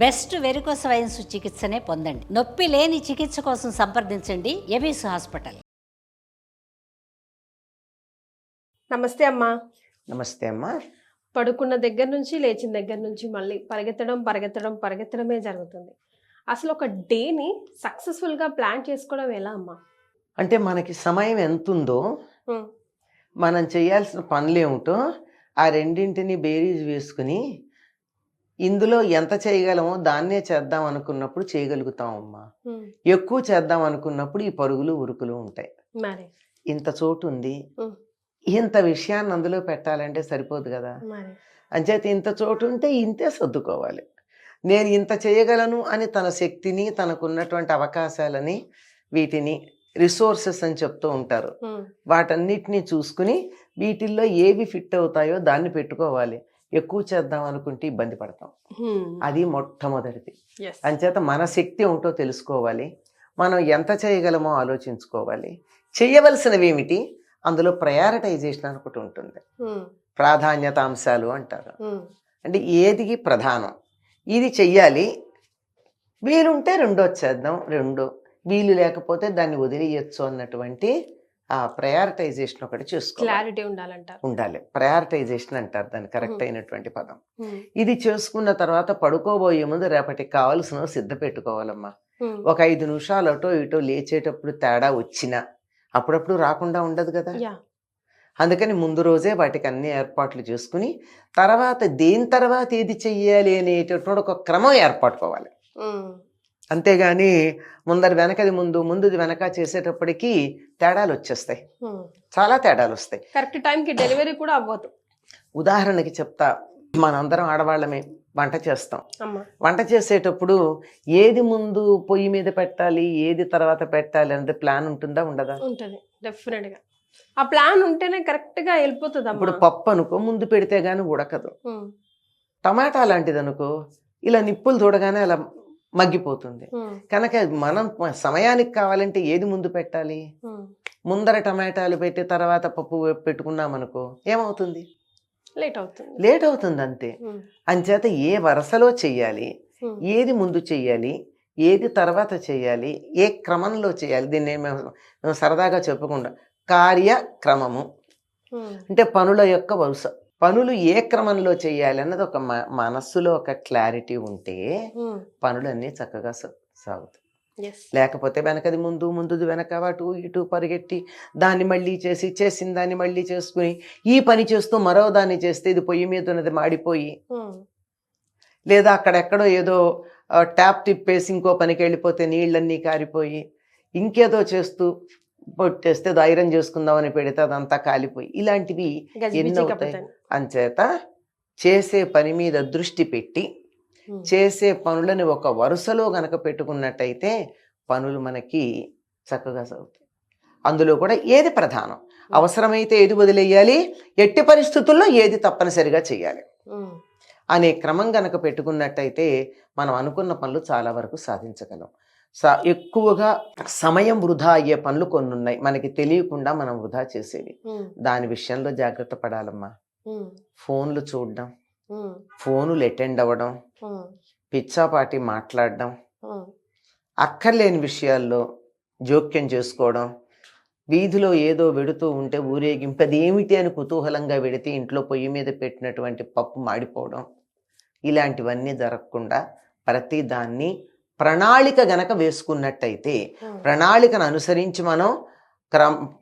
Best varicose veins చికిత్సనే పొందండి. నొప్పి లేని చికిత్స కోసం సంప్రదించండి ఎబిస్ హాస్పిటల్. నమస్తే అమ్మా. నమస్తే అమ్మా. పడుకున్న దగ్గర నుంచి లేచిన దగ్గర నుంచి మళ్ళీ పరిగెత్తడమే జరుగుతుంది. అసలు ఒక డేని సక్సెస్ఫుల్గా ప్లాన్ చేసుకోవడం ఎలా అమ్మా? అంటే మనకి సమయం ఎంత ఉందో, మనం చేయాల్సిన పనులు ఏమిటో ఆ రెండింటిని బేరీజ్ వేసుకుని ఇందులో ఎంత చేయగలమో దాన్నే చేద్దాం అనుకున్నప్పుడు చేయగలుగుతామమ్మా. ఎక్కువ చేద్దాం అనుకున్నప్పుడు ఈ పరుగులు ఉరుకులు ఉంటాయి. ఇంత చోటు ఉంది, ఇంత విషయాన్ని అందులో పెట్టాలంటే సరిపోదు కదా. అంచేత ఇంత చోటు ఉంటే ఇంతే సర్దుకోవాలి. నేను ఇంత చేయగలను అని తన శక్తిని, తనకున్నటువంటి అవకాశాలని, వీటిని రిసోర్సెస్ అని చెప్తూ ఉంటారు. వాటన్నిటినీ చూసుకుని వీటిల్లో ఏవి ఫిట్ అవుతాయో దాన్ని పెట్టుకోవాలి. ఎక్కువ చేద్దాం అనుకుంటే ఇబ్బంది పడతాం. అది మొట్టమొదటిది. అంచేత మన శక్తి ఏమిటో తెలుసుకోవాలి, మనం ఎంత చేయగలమో ఆలోచించుకోవాలి. చేయవలసినవి ఏమిటి, అందులో ప్రయారిటైజేషన్ అని ఒకటి ఉంటుంది. ప్రాధాన్యత అంశాలు అంటారు. అంటే ఏది ప్రధానం, ఇది చెయ్యాలి, వీలుంటే రెండో చేద్దాం, వీలు లేకపోతే దాన్ని వదిలేయచ్చు అన్నటువంటి ఆ ప్రయారిటైజేషన్ ఒకటి చేసుకోవాలి. క్లారిటీ ఉండాలి. ప్రయారిటైజేషన్ అంటారు దాన్ని, కరెక్ట్ అయినటువంటి పదం. ఇది చేసుకున్న తర్వాత పడుకోబోయే ముందు రేపటికి కావాల్సిన సిద్ధ పెట్టుకోవాలమ్మా. ఒక 5 నిమిషాలు అటో ఇటో లేచేటప్పుడు తేడా వచ్చినా అప్పుడప్పుడు రాకుండా ఉండదు కదా. అందుకని ముందు రోజే వాటికి అన్ని ఏర్పాట్లు చేసుకుని తర్వాత దేని తర్వాత ఏది చెయ్యాలి అనేటటువంటి ఒక క్రమం ఏర్పట్టుకోవాలి. అంతేగాని ముందరి వెనకది ముందుది వెనక చేసేటప్పటికి తేడాలు వచ్చేస్తాయి, చాలా తేడాలు వస్తాయి. కరెక్ట్ టైంకి డెలివరీ కూడా అవ్వదు. ఉదాహరణకి చెప్తా, మనందరం ఆడవాళ్ళమే వంట చేస్తాం. వంట చేసేటప్పుడు ఏది ముందు పొయ్యి మీద పెట్టాలి, ఏది తర్వాత పెట్టాలి అనేది ప్లాన్ ఉంటుందా, ఉండదా? ఉంటుంది, డెఫినెట్ గా. ఆ ప్లాన్ ఉంటేనే కరెక్ట్ గా వెళ్ళిపోతుంది. ఇప్పుడు పప్పు అనుకో, ముందు పెడితే గానీ ఉడకదు. టమాటా లాంటిది అనుకో, ఇలా నిప్పులు చూడగానే అలా మగ్గిపోతుంది. కనుక మనం సమయానికి కావాలంటే ఏది ముందు పెట్టాలి, ముందర టమాటాలు పెట్టి తర్వాత పప్పు పెట్టుకున్నామనుకో ఏమవుతుంది, లేట్ అవుతుంది అంతే. అంచేత ఏ వరుసలో చెయ్యాలి, ఏది ముందు చెయ్యాలి, ఏది తర్వాత చెయ్యాలి, ఏ క్రమంలో చేయాలి, దీన్ని మేము సరదాగా చెప్పుకుంటాం కార్యక్రమము. అంటే పనుల యొక్క వరుస, పనులు ఏ క్రమంలో చేయాలి అన్నది ఒక మనస్సులో ఒక క్లారిటీ ఉంటే పనులన్నీ చక్కగా సాగుతాయి. లేకపోతే వెనకది ముందుది వెనక, అటు ఇటు పరిగెట్టి దాన్ని మళ్ళీ చేసిన దాన్ని మళ్ళీ చేసుకుని ఈ పని చేస్తూ మరో దాన్ని చేస్తే ఇది పొయ్యి మీద ఉన్నది మాడిపోయి, లేదా అక్కడెక్కడో ఏదో ట్యాప్ తిప్పేసి ఇంకో పనికి వెళ్ళిపోతే నీళ్ళన్నీ కారిపోయి, ఇంకేదో చేస్తూ పొట్టేస్తే ఐరన్ చేసుకుందామని పెడితే అదంతా కాలిపోయి, ఇలాంటివి ఎన్నో అవుతాయి. అంచేత చేసే పని మీద దృష్టి పెట్టి చేసే పనులని ఒక వరుసలో గనక పెట్టుకున్నట్టయితే పనులు మనకి చక్కగా సాగుతాయి. అందులో కూడా ఏది ప్రధానం, అవసరమైతే ఏది వదిలేయాలి, ఎట్టి పరిస్థితుల్లో ఏది తప్పనిసరిగా చేయాలి అనే క్రమం గనక పెట్టుకున్నట్టయితే మనం అనుకున్న పనులు చాలా వరకు సాధించగలం. ఎక్కువగా సమయం వృధా అయ్యే పనులు కొన్ని ఉన్నాయి, మనకి తెలియకుండా మనం వృధా చేసేవి. దాని విషయంలో జాగ్రత్త పడాలమ్మా. ఫోన్లు చూడడం, ఫోనులు అటెండ్ అవ్వడం, పిచ్చాపాటి మాట్లాడడం, అక్కర్లేని విషయాల్లో జోక్యం చేసుకోవడం, వీధిలో ఏదో వెడుతూ ఉంటే ఊరేగింపు అది ఏమిటి అని కుతూహలంగా వెడితే ఇంట్లో పొయ్యి మీద పెట్టినటువంటి పప్పు మాడిపోవడం, ఇలాంటివన్నీ జరగకుండా ప్రతి దాన్ని ప్రణాళిక గనక వేసుకున్నట్టయితే, ప్రణాళికను అనుసరించి మనం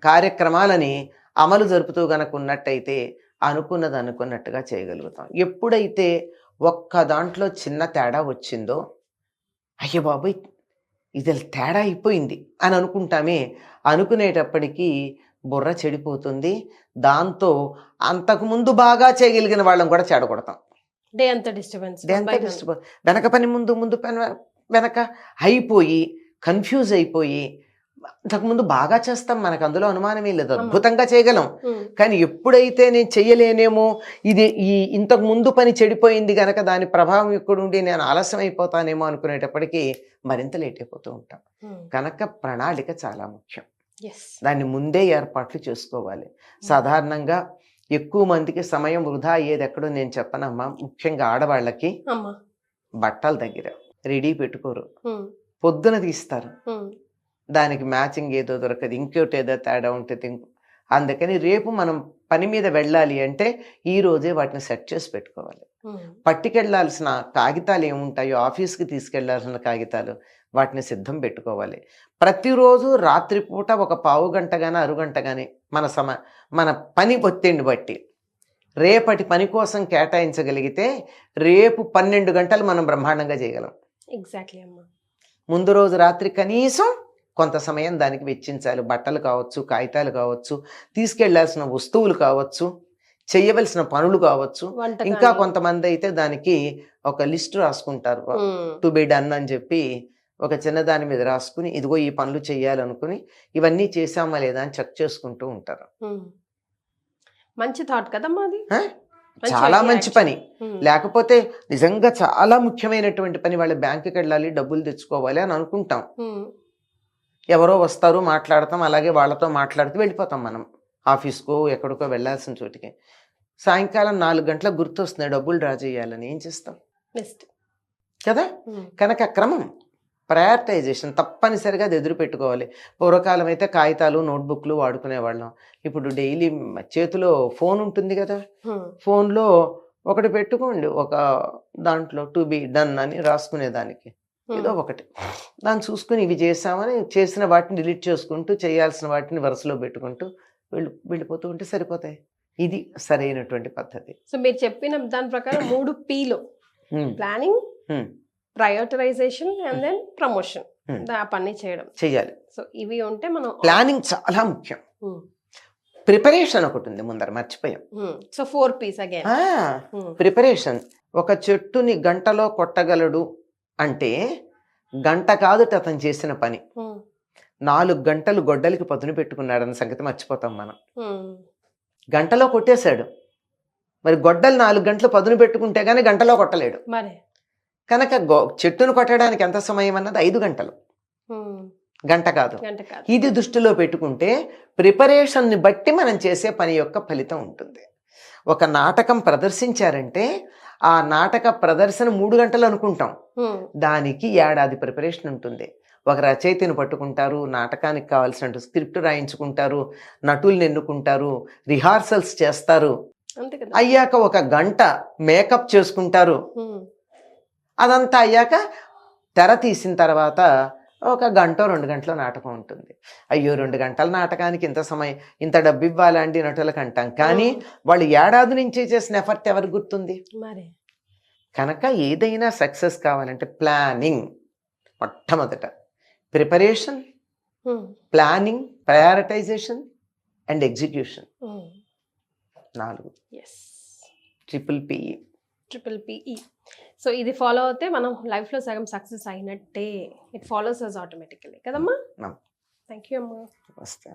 కార్యక్రమాలని అమలు జరుపుతూ గనక ఉన్నట్టయితే అనుకున్నది అనుకున్నట్టుగా చేయగలుగుతాం. ఎప్పుడైతే ఒక్క దాంట్లో చిన్న తేడా వచ్చిందో, అయ్యో బాబోయ్ ఇది తేడా అయిపోయింది అని అనుకుంటామే, అనుకునేటప్పటికీ బుర్ర చెడిపోతుంది. దాంతో అంతకుముందు బాగా చేయగలిగిన వాళ్ళని కూడా చెడగొడతాం. డే అంతా డిస్టర్బెన్స్, వెనక పని ముందు పని వెనక అయిపోయి కన్ఫ్యూజ్ అయిపోయి, అంతకుముందు బాగా చేస్తాం, మనకు అందులో అనుమానమే లేదు, అద్భుతంగా చేయగలం. కానీ ఎప్పుడైతే నేను చెయ్యలేనేమో, ఇది ఇంతకు ముందు పని చెడిపోయింది గనక దాని ప్రభావం ఎక్కడుండి నేను ఆలస్యం అయిపోతానేమో అనుకునేటప్పటికీ మరింత లేట్ అయిపోతూ ఉంటాం. కనుక ప్రణాళిక చాలా ముఖ్యం, దాన్ని ముందే ఏర్పాట్లు చేసుకోవాలి. సాధారణంగా ఎక్కువ మందికి సమయం వృధా అయ్యేది ఎక్కడో నేను చెప్పనమ్మా, ముఖ్యంగా ఆడవాళ్ళకి బట్టల దగ్గర రెడీ పెట్టుకోరు, పొద్దున తీస్తారు, దానికి మ్యాచింగ్ ఏదో దొరకదు, ఇంకోటి ఏదో తేడా ఉంటుంది. అందుకని రేపు మనం పని మీద వెళ్ళాలి అంటే ఈ రోజే వాటిని సెట్ చేసి పెట్టుకోవాలి. పట్టుకెళ్లాల్సిన కాగితాలు ఏముంటాయో, ఆఫీస్కి తీసుకెళ్లాల్సిన కాగితాలు, వాటిని సిద్ధం పెట్టుకోవాలి. ప్రతిరోజు రాత్రిపూట ఒక పావు గంట కానీ అరుగంట కానీ మన పని ఒత్తిడిని బట్టి రేపటి పని కోసం కేటాయించగలిగితే రేపు 12 గంటలు మనం బ్రహ్మాండంగా చేయగలం. ఎగ్జాక్ట్లీ అమ్మా. ముందు రోజు రాత్రి కనీసం కొంత సమయం దానికి వెచ్చించాలి. బట్టలు కావచ్చు, కాగితాలు కావచ్చు, తీసుకెళ్లాల్సిన వస్తువులు కావచ్చు, చెయ్యవలసిన పనులు కావచ్చు. ఇంకా కొంతమంది అయితే దానికి ఒక లిస్ట్ రాసుకుంటారు, టు బి డన్ అని చెప్పి ఒక చిన్న దాని మీద రాసుకుని ఇదిగో ఈ పనులు చెయ్యాలనుకుని ఇవన్నీ చేసామా లేదా అని చెక్ చేసుకుంటూ ఉంటారు. మంచి థాట్ కదమ్మా అది. చాలా మంచి పని. లేకపోతే నిజంగా చాలా ముఖ్యమైనటువంటి పని, వాళ్ళ బ్యాంకుకి వెళ్ళాలి, డబ్బులు తెచ్చుకోవాలి అని అనుకుంటాం. ఎవరో వస్తారు, మాట్లాడతాం, అలాగే వాళ్ళతో మాట్లాడుతూ వెళ్ళిపోతాం మనం ఆఫీస్కో ఎక్కడికో వెళ్ళాల్సిన చోటికి. సాయంకాలం 4 గంటలకు గుర్తొస్తున్నాయి డబ్బులు డ్రా చేయాలని, ఏం చేస్తాం కదా. కనుక క్రమం, ప్రయారిటైజేషన్ తప్పనిసరిగా అది ఎదురు పెట్టుకోవాలి. పూర్వకాలం అయితే కాగితాలు, నోట్బుక్లు వాడుకునేవాళ్ళం. ఇప్పుడు డైలీ చేతిలో ఫోన్ ఉంటుంది కదా, ఫోన్లో ఒకటి పెట్టుకోండి, ఒక దాంట్లో టు బి డన్ అని రాసుకునేదానికి ఏదో ఒకటి, దాన్ని చూసుకుని ఇవి చేసామని చేసిన వాటిని డిలీట్ చేసుకుంటూ చేయాల్సిన వాటిని వరుసలో పెట్టుకుంటూ వెళ్ళిపోతూ ఉంటే సరిపోతాయి. ఇది సరైనటువంటి పద్ధతి. సో మీరు చెప్పిన దాని ప్రకారం 3 Pలు, planning, prioritization and then promotion, ఆ పని చేయాలి. సో ఇవి ఉంటే మనం ప్లానింగ్ చాలా ముఖ్యం. ప్రిపరేషన్ ఒకటి ఉంది ముందర, మర్చిపోయాం. So 4 Ps again. ప్రిపరేషన్. ఒక చెట్టుని గంటలో కొట్టగలడు అంటే గంట కాదు అతను చేసిన పని. 4 గంటలు గొడ్డలికి పదును పెట్టుకున్నాడన్న సంగతి మర్చిపోతాం మనం. గంటలో కొట్టేశాడు, మరి గొడ్డలు 4 గంటలు పదును పెట్టుకుంటే గానీ గంటలో కొట్టలేడు. కనుక చెట్టును కొట్టడానికి ఎంత సమయం అన్నది 5 గంటలు, గంట కాదు. ఇది దృష్టిలో పెట్టుకుంటే ప్రిపరేషన్ని బట్టి మనం చేసే పని యొక్క ఫలితం ఉంటుంది. ఒక నాటకం ప్రదర్శించారంటే ఆ నాటక ప్రదర్శన 3 గంటలు అనుకుంటాం, దానికి ఏడాది ప్రిపరేషన్ ఉంటుంది. ఒక రచయితని పట్టుకుంటారు, నాటకానికి కావాల్సిన స్క్రిప్ట్ రాయించుకుంటారు, నటుల్ని ఎన్నుకుంటారు, రిహార్సల్స్ చేస్తారు, అయ్యాక 1 గంట మేకప్ చేసుకుంటారు. అదంతా అయ్యాక తెర తీసిన తర్వాత 1 గంట 2 గంటల నాటకం ఉంటుంది. అయ్యో 2 గంటల నాటకానికి ఇంత సమయం, ఇంత డబ్బు ఇవ్వాలండి నటులకు అంటాం, కానీ వాళ్ళు ఏడాది నుంచి చేసిన ఎఫర్ట్ ఎవరికి గుర్తుంది? కనుక ఏదైనా సక్సెస్ కావాలంటే ప్లానింగ్ మొట్టమొదట, preparation, planning, prioritization and execution, 4. Triple PE. So ఇది ఫాలో అవుతే మనం లైఫ్లో సగం సక్సెస్ అయినట్టే. ఇట్ ఫాలోస్ అస్ ఆటోమేటికలీ కదమ్మా. థ్యాంక్ యూ అమ్మా. నమస్తే.